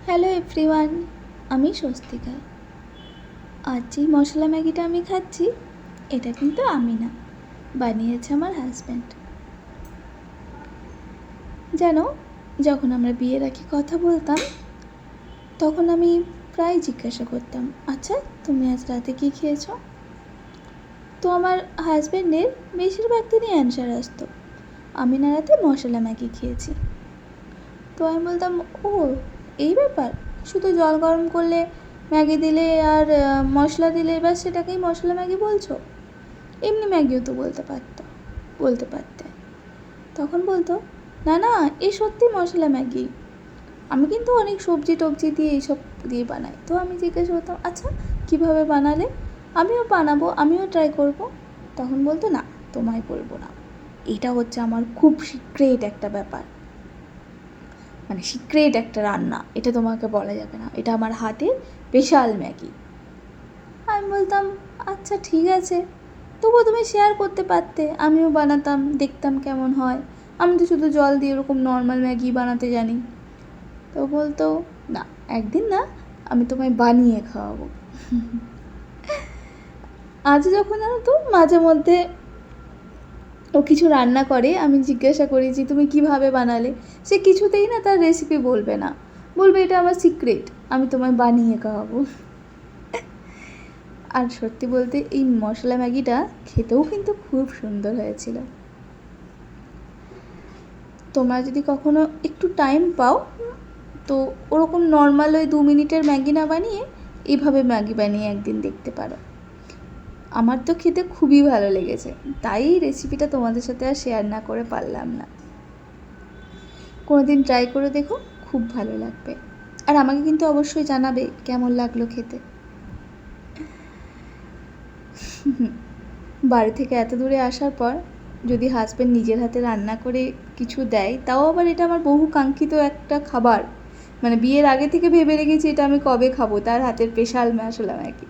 Hello everyone, আমি স্বস্তিকা। আজ যেই মশলা ম্যাগিটা আমি খাচ্ছি, এটা কিন্তু আমি না, বানিয়েছে আমার হাজব্যান্ড। জানো, যখন আমরা বিয়ের আগে কথা বলতাম, তখন আমি প্রায় জিজ্ঞাসা করতাম, আচ্ছা তুমি আজ রাতে কী খেয়েছো? তো আমার হাজব্যান্ডের বেশিরভাগ দিনই অ্যান্সার আসতো, আমি না রাতে মশলা ম্যাগি খেয়েছি। তো আমি বলতাম, ও এই ব্যাপার, শুধু জল গরম করলে ম্যাগি দিলে আর মশলা দিলে এবার সেটাকেই মশলা ম্যাগি বলছো? এমনি ম্যাগিও তো বলতে পারতে। তখন বলতো, না না, এ সত্যি মশলা ম্যাগি, আমি কিন্তু অনেক সবজি টবজি দিয়ে এইসব দিয়ে বানাই। তো আমি জিজ্ঞাসা করতাম, আচ্ছা কীভাবে বানালে, আমিও বানাবো, আমিও ট্রাই করব। তখন বলতো, না তোমায় বলবো না, এটা হচ্ছে আমার খুব সিক্রেট একটা ব্যাপার, মানে সিক্রেট একটা রান্না, এটা তোমাকে বলা যাবে না, এটা আমার হাতের স্পেশাল ম্যাগি। আমি বলতাম, আচ্ছা ঠিক আছে, তবুও তুমি শেয়ার করতে পারতে, আমিও বানাতাম, দেখতাম কেমন হয়। আমি তো শুধু জল দিয়ে ওরকম নর্মাল ম্যাগি বানাতে জানি। তো বলতো, না একদিন না, আমি তোমায় বানিয়ে খাওয়াবো। আজ যখন জানো তো মাঝে মধ্যে ও কিছু রান্না করে, আমি জিজ্ঞাসা করি যে তুমি কিভাবে বানালে, সে কিছুতেই না তার রেসিপি বলবে না, বলবে এটা আমার সিক্রেট, আমি তোমায় বানিয়ে খাওয়াবো। আর সত্যি বলতে এই মশলা ম্যাগিটা খেতেও কিন্তু খুব সুন্দর হয়েছিল। তোমরা যদি কখনো একটু টাইম পাও, তো ওরকম নর্মাল ওই 2 মিনিটের ম্যাগি না বানিয়ে এইভাবে ম্যাগি বানিয়ে একদিন দেখতে পারো। আমার তো খেতে খুবই ভালো লেগেছে, তাই রেসিপিটা তোমাদের সাথে আর শেয়ার না করে পারলাম না। কোনো দিন ট্রাই করে দেখো, খুব ভালো লাগবে। আর আমাকে কিন্তু অবশ্যই জানাবে কেমন লাগলো খেতে। বাড়ি থেকে এত দূরে আসার পর যদি হাজব্যান্ড নিজের হাতে রান্না করে কিছু দেয়, তাও আবার এটা আমার বহু কাঙ্ক্ষিত একটা খাবার, মানে বিয়ের আগে থেকে ভেবে রেখেছি এটা আমি কবে খাবো, তার হাতের স্পেশাল মশলা ম্যাগি।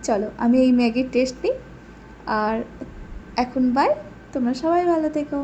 চলো আমি এই ম্যাগির টেস্ট নিই। আর এখন বাই, তোমরা সবাই ভালো থেকো।